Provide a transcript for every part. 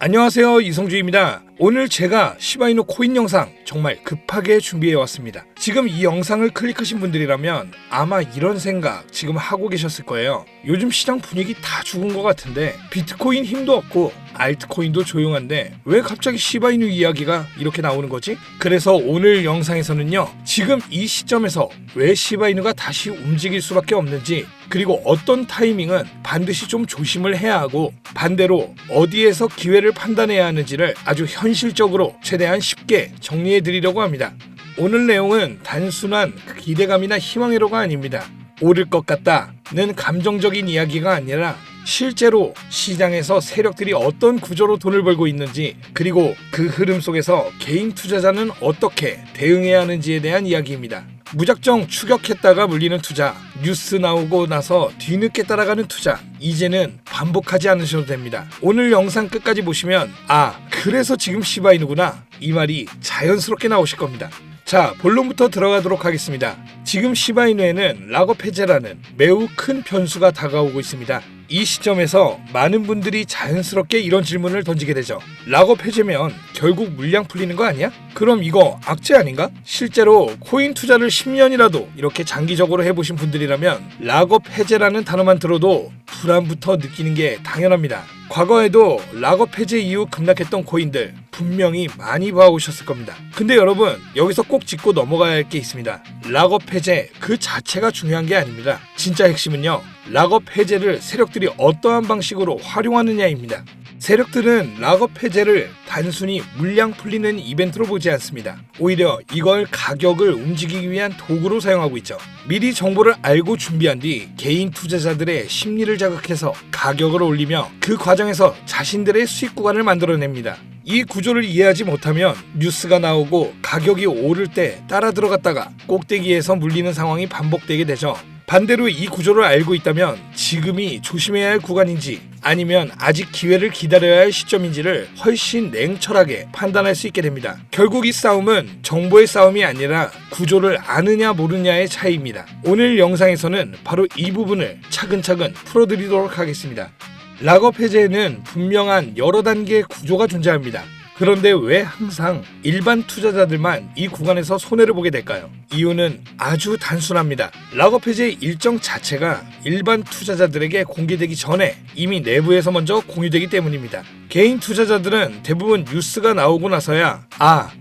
안녕하세요, 이성주입니다. 오늘 제가 시바이누 코인 영상 정말 급하게 준비해 왔습니다. 지금 이 영상을 클릭하신 분들이라면 아마 이런 생각 지금 하고 계셨을 거예요. 요즘 시장 분위기 다 죽은 것 같은데 비트코인 힘도 없고 알트코인도 조용한데 왜 갑자기 시바이누 이야기가 이렇게 나오는 거지? 그래서 오늘 영상에서는요, 지금 이 시점에서 왜 시바이누가 다시 움직일 수밖에 없는지, 그리고 어떤 타이밍은 반드시 좀 조심을 해야 하고 반대로 어디에서 기회를 판단해야 하는지를 아주 현실적으로 최대한 쉽게 정리해 드리려고 합니다. 오늘 내용은 단순한 기대감이나 희망회로가 아닙니다. 오를 것 같다는 감정적인 이야기가 아니라 실제로 시장에서 세력들이 어떤 구조로 돈을 벌고 있는지, 그리고 그 흐름 속에서 개인 투자자는 어떻게 대응해야 하는지에 대한 이야기입니다. 무작정 추격했다가 물리는 투자, 뉴스 나오고 나서 뒤늦게 따라가는 투자, 이제는 반복하지 않으셔도 됩니다. 오늘 영상 끝까지 보시면 그래서 지금 시바이누구나, 이 말이 자연스럽게 나오실 겁니다. 자, 본론부터 들어가도록 하겠습니다. 지금 시바이누에는 락업 해제라는 매우 큰 변수가 다가오고 있습니다. 이 시점에서 많은 분들이 자연스럽게 이런 질문을 던지게 되죠. 락업 해제면 결국 물량 풀리는 거 아니야? 그럼 이거 악재 아닌가? 실제로 코인 투자를 10년이라도 이렇게 장기적으로 해보신 분들이라면 락업 해제라는 단어만 들어도 불안부터 느끼는 게 당연합니다. 과거에도 락업 해제 이후 급락했던 코인들 분명히 많이 봐오셨을 겁니다. 근데 여러분, 여기서 꼭 짚고 넘어가야 할 게 있습니다. 락업 해제 그 자체가 중요한 게 아닙니다. 진짜 핵심은요, 락업 해제를 세력들이 어떠한 방식으로 활용하느냐입니다. 세력들은 락업 해제를 단순히 물량 풀리는 이벤트로 보지 않습니다. 오히려 이걸 가격을 움직이기 위한 도구로 사용하고 있죠. 미리 정보를 알고 준비한 뒤 개인 투자자들의 심리를 자극해서 가격을 올리며 그 과정에서 자신들의 수익 구간을 만들어냅니다. 이 구조를 이해하지 못하면 뉴스가 나오고 가격이 오를 때 따라 들어갔다가 꼭대기에서 물리는 상황이 반복되게 되죠. 반대로 이 구조를 알고 있다면 지금이 조심해야 할 구간인지 아니면 아직 기회를 기다려야 할 시점인지를 훨씬 냉철하게 판단할 수 있게 됩니다. 결국 이 싸움은 정보의 싸움이 아니라 구조를 아느냐 모르냐의 차이입니다. 오늘 영상에서는 바로 이 부분을 차근차근 풀어드리도록 하겠습니다. 락업 해제에는 분명한 여러 단계의 구조가 존재합니다. 그런데 왜 항상 일반 투자자들만 이 구간에서 손해를 보게 될까요? 이유는 아주 단순합니다. 락업 해제의 일정 자체가 일반 투자자들에게 공개되기 전에 이미 내부에서 먼저 공유되기 때문입니다. 개인 투자자들은 대부분 뉴스가 나오고 나서야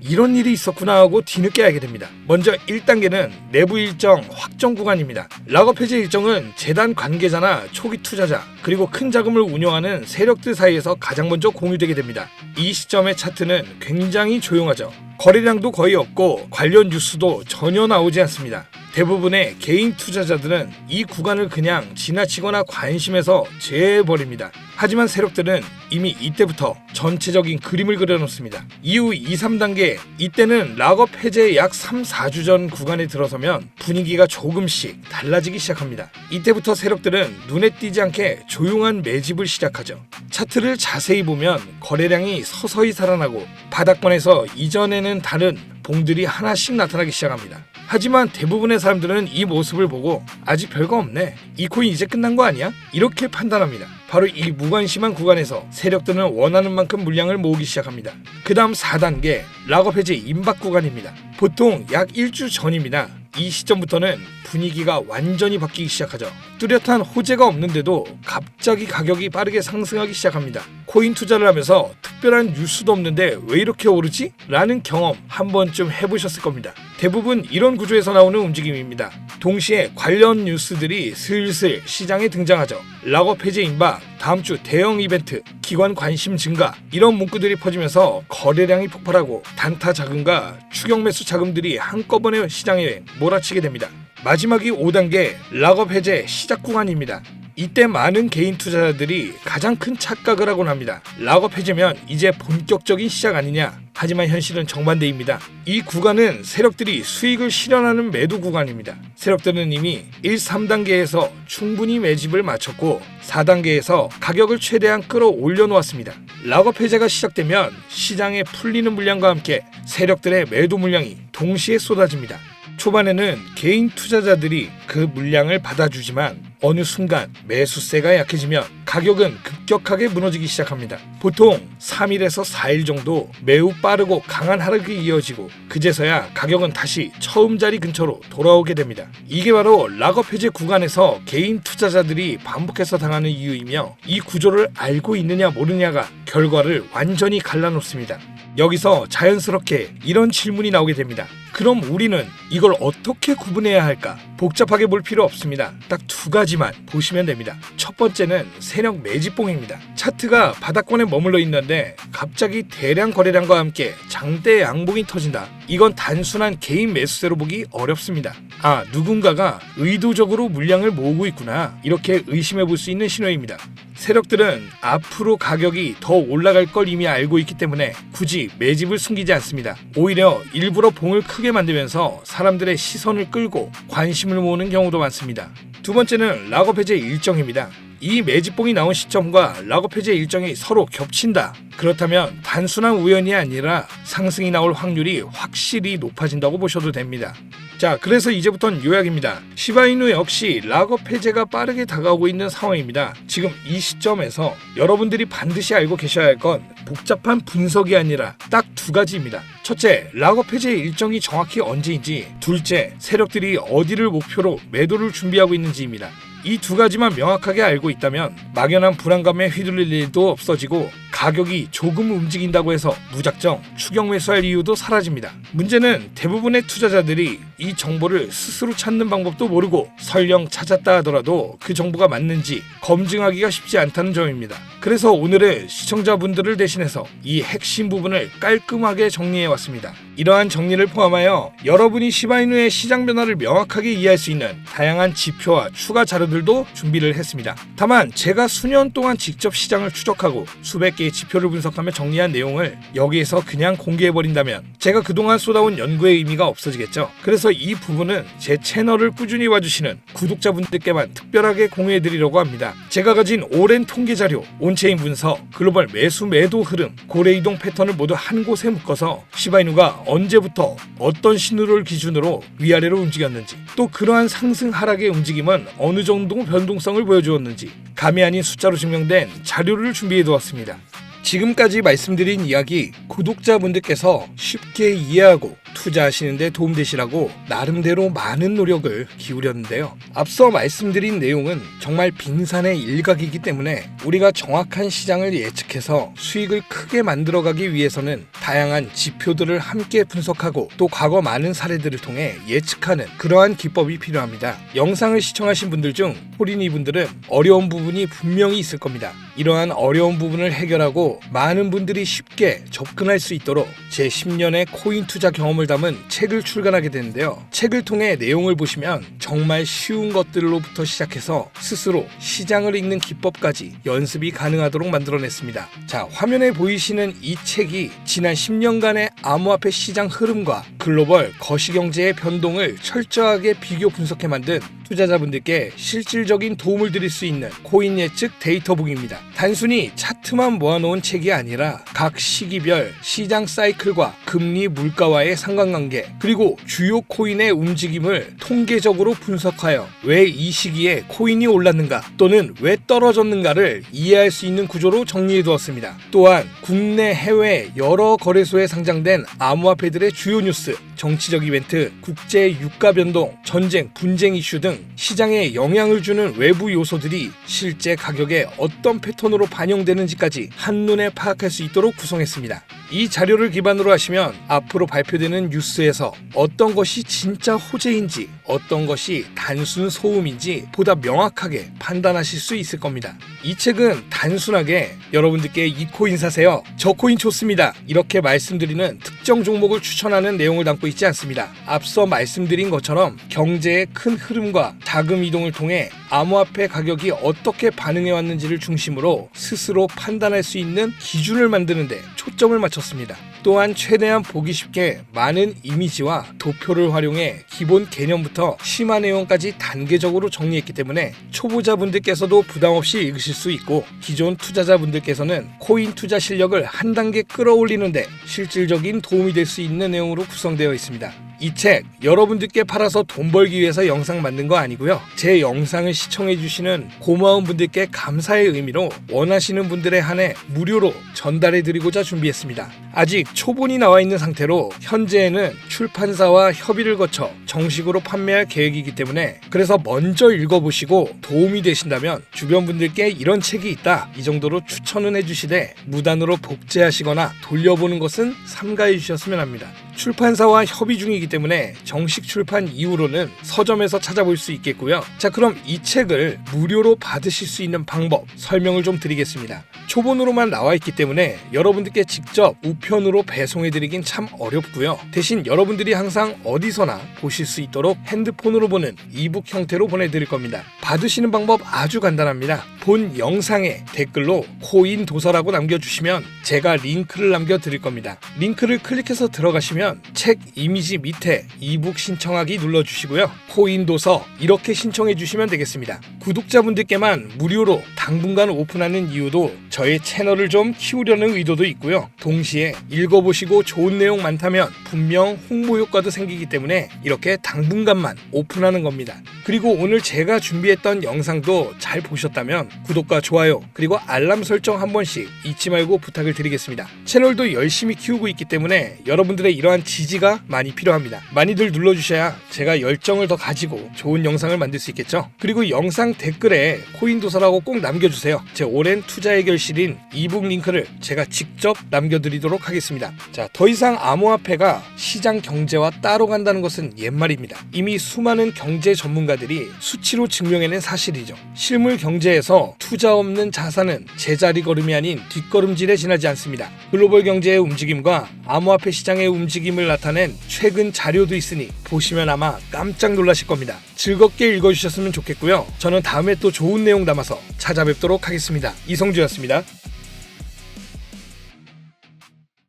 이런 일이 있었구나 하고 뒤늦게 알게 됩니다. 먼저 1단계는 내부 일정 확정 구간입니다. 락업 해제 일정은 재단 관계자나 초기 투자자, 그리고 큰 자금을 운영하는 세력들 사이에서 가장 먼저 공유되게 됩니다. 이 시점의 차트는 굉장히 조용하죠. 거래량도 거의 없고 관련 뉴스도 전혀 나오지 않습니다. 대부분의 개인 투자자들은 이 구간을 그냥 지나치거나 관심에서 제외해버립니다. 하지만 세력들은 이미 이때부터 전체적인 그림을 그려놓습니다. 이후 2, 3단계, 이때는 락업 해제 약 3, 4주 전 구간에 들어서면 분위기가 조금씩 달라지기 시작합니다. 이때부터 세력들은 눈에 띄지 않게 조용한 매집을 시작하죠. 차트를 자세히 보면 거래량이 서서히 살아나고 바닥권에서 이전에는 다른 봉들이 하나씩 나타나기 시작합니다. 하지만 대부분의 사람들은 이 모습을 보고 아직 별거 없네, 이 코인 이제 끝난 거 아니야? 이렇게 판단합니다. 바로 이 무관심한 구간에서 세력들은 원하는 만큼 물량을 모으기 시작합니다. 그 다음 4단계, 락업 해제 임박 구간입니다. 보통 약 1주 전입니다. 이 시점부터는 분위기가 완전히 바뀌기 시작하죠. 뚜렷한 호재가 없는데도 갑자기 가격이 빠르게 상승하기 시작합니다. 코인 투자를 하면서 특별한 뉴스도 없는데 왜 이렇게 오르지? 라는 경험 한 번쯤 해보셨을 겁니다. 대부분 이런 구조에서 나오는 움직임입니다. 동시에 관련 뉴스들이 슬슬 시장에 등장하죠. 락업 해제 임박, 다음 주 대형 이벤트, 기관 관심 증가, 이런 문구들이 퍼지면서 거래량이 폭발하고 단타 자금과 추격 매수 자금들이 한꺼번에 시장에 몰아치게 됩니다. 마지막이 5단계, 락업 해제 시작 구간입니다. 이때 많은 개인 투자자들이 가장 큰 착각을 하곤 합니다. 락업 해제면 이제 본격적인 시작 아니냐? 하지만 현실은 정반대입니다. 이 구간은 세력들이 수익을 실현하는 매도 구간입니다. 세력들은 이미 1, 3단계에서 충분히 매집을 마쳤고 4단계에서 가격을 최대한 끌어올려 놓았습니다. 락업 해제가 시작되면 시장에 풀리는 물량과 함께 세력들의 매도 물량이 동시에 쏟아집니다. 초반에는 개인 투자자들이 그 물량을 받아주지만 어느 순간 매수세가 약해지면 가격은 급격하게 무너지기 시작합니다. 보통 3일에서 4일 정도 매우 빠르고 강한 하락이 이어지고 그제서야 가격은 다시 처음 자리 근처로 돌아오게 됩니다. 이게 바로 락업 해제 구간에서 개인 투자자들이 반복해서 당하는 이유이며 이 구조를 알고 있느냐 모르느냐가 결과를 완전히 갈라놓습니다. 여기서 자연스럽게 이런 질문이 나오게 됩니다. 그럼 우리는 이걸 어떻게 구분해야 할까? 복잡하게 볼 필요 없습니다. 딱 두 가지만 보시면 됩니다. 첫 번째는 세력 매집봉입니다. 차트가 바닥권에 머물러 있는데 갑자기 대량 거래량과 함께 장대 양봉이 터진다. 이건 단순한 개인 매수세로 보기 어렵습니다. 아, 누군가가 의도적으로 물량을 모으고 있구나. 이렇게 의심해 볼 수 있는 신호입니다. 세력들은 앞으로 가격이 더 올라갈 걸 이미 알고 있기 때문에 굳이 매집을 숨기지 않습니다. 오히려 일부러 봉을 크게 만들면서 사람들의 시선을 끌고 관심을 모으는 경우도 많습니다. 두 번째는 락업 해제 일정입니다. 이 매집봉이 나온 시점과 락업 해제 일정이 서로 겹친다. 그렇다면 단순한 우연이 아니라 상승이 나올 확률이 확실히 높아진다고 보셔도 됩니다. 자, 그래서 이제부터는 요약입니다. 시바이누 역시 락업 해제가 빠르게 다가오고 있는 상황입니다. 지금 이 시점에서 여러분들이 반드시 알고 계셔야 할 건 복잡한 분석이 아니라 딱 두 가지입니다. 첫째, 락업 해제 일정이 정확히 언제인지, 둘째, 세력들이 어디를 목표로 매도를 준비하고 있는지입니다. 이 두 가지만 명확하게 알고 있다면 막연한 불안감에 휘둘릴 일도 없어지고 가격이 조금 움직인다고 해서 무작정 추격 매수할 이유도 사라집니다. 문제는 대부분의 투자자들이 이 정보를 스스로 찾는 방법도 모르고 설령 찾았다 하더라도 그 정보가 맞는지 검증하기가 쉽지 않다는 점입니다. 그래서 오늘은 시청자분들을 대신해서 이 핵심 부분을 깔끔하게 정리해왔습니다. 이러한 정리를 포함하여 여러분이 시바이누의 시장 변화를 명확하게 이해할 수 있는 다양한 지표와 추가 자료들도 준비를 했습니다. 다만 제가 수년 동안 직접 시장을 추적하고 수백 개의 지표를 분석하며 정리한 내용을 여기에서 그냥 공개해버린다면 제가 그동안 쏟아온 연구의 의미가 없어지겠죠. 그래서 이 부분은 제 채널을 꾸준히 봐주시는 구독자분들께만 특별하게 공유해드리려고 합니다. 제가 가진 오랜 통계 자료, 온체인 분석, 글로벌 매수 매도 흐름, 고래 이동 패턴을 모두 한 곳에 묶어서 시바이누가 언제부터 어떤 신호를 기준으로 위아래로 움직였는지, 또 그러한 상승 하락의 움직임은 어느 정도 변동성을 보여주었는지 감이 아닌 숫자로 증명된 자료를 준비해두었습니다. 지금까지 말씀드린 이야기 구독자분들께서 쉽게 이해하고 투자하시는 데 도움되시라고 나름대로 많은 노력을 기울였는데요. 앞서 말씀드린 내용은 정말 빙산의 일각이기 때문에 우리가 정확한 시장을 예측해서 수익을 크게 만들어가기 위해서는 다양한 지표들을 함께 분석하고 또 과거 많은 사례들을 통해 예측하는 그러한 기법이 필요합니다. 영상을 시청하신 분들 중 호린이 분들은 어려운 부분이 분명히 있을 겁니다. 이러한 어려운 부분을 해결하고 많은 분들이 쉽게 접근할 수 있도록 제 10년의 코인 투자 경험을 담은 책을 출간하게 되는데요. 책을 통해 내용을 보시면 정말 쉬운 것들로부터 시작해서 스스로 시장을 읽는 기법까지 연습이 가능하도록 만들어냈습니다. 자, 화면에 보이시는 이 책이 지난 10년간의 암호화폐 시장 흐름과 글로벌 거시경제의 변동을 철저하게 비교 분석해 만든 투자자분들께 실질적인 도움을 드릴 수 있는 코인 예측 데이터북입니다. 단순히 차트만 모아놓은 책이 아니라 각 시기별 시장 사이클과 금리 물가와의 상관관계, 그리고 주요 코인의 움직임을 통계적으로 분석하여 왜 이 시기에 코인이 올랐는가 또는 왜 떨어졌는가를 이해할 수 있는 구조로 정리해두었습니다. 또한 국내 해외 여러 거래소에 상장된 암호화폐들의 주요 뉴스, 정치적 이벤트, 국제 유가 변동, 전쟁, 분쟁 이슈 등 시장에 영향을 주는 외부 요소들이 실제 가격에 어떤 패턴으로 반영되는지까지 한눈에 파악할 수 있도록 구성했습니다. 이 자료를 기반으로 하시면 앞으로 발표되는 뉴스에서 어떤 것이 진짜 호재인지 어떤 것이 단순 소음인지 보다 명확하게 판단하실 수 있을 겁니다. 이 책은 단순하게 여러분들께 이 코인 사세요, 저 코인 좋습니다 이렇게 말씀드리는 특정 종목을 추천하는 내용을 담고 있지 않습니다. 앞서 말씀드린 것처럼 경제의 큰 흐름과 자금 이동을 통해 암호화폐 가격이 어떻게 반응해 왔는지를 중심으로 스스로 판단할 수 있는 기준을 만드는 데 초점을 맞췄습니다. 또한 최대한 보기 쉽게 많은 이미지와 도표를 활용해 기본 개념부터 심화 내용까지 단계적으로 정리했기 때문에 초보자분들께서도 부담없이 읽으실 수 있고 기존 투자자분들께서는 코인 투자 실력을 한 단계 끌어올리는데 실질적인 도움이 될 수 있는 내용으로 구성되어 있습니다. 이 책 여러분들께 팔아서 돈 벌기 위해서 영상 만든 거 아니고요. 제 영상을 시청해주시는 고마운 분들께 감사의 의미로 원하시는 분들에 한해 무료로 전달해드리고자 준비했습니다. 아직 초본이 나와 있는 상태로 현재에는 출판사와 협의를 거쳐 정식으로 판매할 계획이기 때문에 그래서 먼저 읽어보시고 도움이 되신다면 주변 분들께 이런 책이 있다 이 정도로 추천은 해주시되 무단으로 복제하시거나 돌려보는 것은 삼가해 주셨으면 합니다. 출판사와 협의 중이기 때문에 정식 출판 이후로는 서점에서 찾아볼 수 있겠고요. 자, 그럼 이 책을 무료로 받으실 수 있는 방법 설명을 좀 드리겠습니다. 초본으로만 나와 있기 때문에 여러분들께 직접 우편으로 배송해드리긴 참 어렵고요. 대신 여러분들이 항상 어디서나 보실 수 있도록 핸드폰으로 보는 이북 형태로 보내드릴 겁니다. 받으시는 방법 아주 간단합니다. 본 영상에 댓글로 코인 도서라고 남겨주시면 제가 링크를 남겨드릴 겁니다. 링크를 클릭해서 들어가시면 책 이미지 밑에 이북 신청하기 눌러주시고요. 코인 도서 이렇게 신청해 주시면 되겠습니다. 구독자분들께만 무료로 당분간 오픈하는 이유도 저의 채널을 좀 키우려는 의도도 있고요. 동시에 읽어보시고 좋은 내용 많다면 분명 홍보 효과도 생기기 때문에 이렇게 당분간만 오픈하는 겁니다. 그리고 오늘 제가 준비했던 영상도 잘 보셨다면 구독과 좋아요 그리고 알람 설정 한 번씩 잊지 말고 부탁을 드리겠습니다. 채널도 열심히 키우고 있기 때문에 여러분들의 이러한 지지가 많이 필요합니다. 많이들 눌러주셔야 제가 열정을 더 가지고 좋은 영상을 만들 수 있겠죠. 그리고 영상 댓글에 코인 도서라고 꼭 남겨주세요. 제 오랜 투자 해결실인 이북 링크를 제가 직접 남겨드리도록 하겠습니다. 자, 더 이상 암호화폐가 시장 경제와 따로 간다는 것은 옛말입니다. 이미 수많은 경제 전문가들이 수치로 증명해낸 사실이죠. 실물 경제에서 투자 없는 자산은 제자리 걸음이 아닌 뒷걸음질에 지나지 않습니다. 글로벌 경제의 움직임과 암호화폐 시장의 움직임을 나타낸 최근 자료도 있으니 보시면 아마 깜짝 놀라실 겁니다. 즐겁게 읽어주셨으면 좋겠고요. 저는 다음에 또 좋은 내용 담아서 찾아뵙도록 하겠습니다. 이성주였습니다.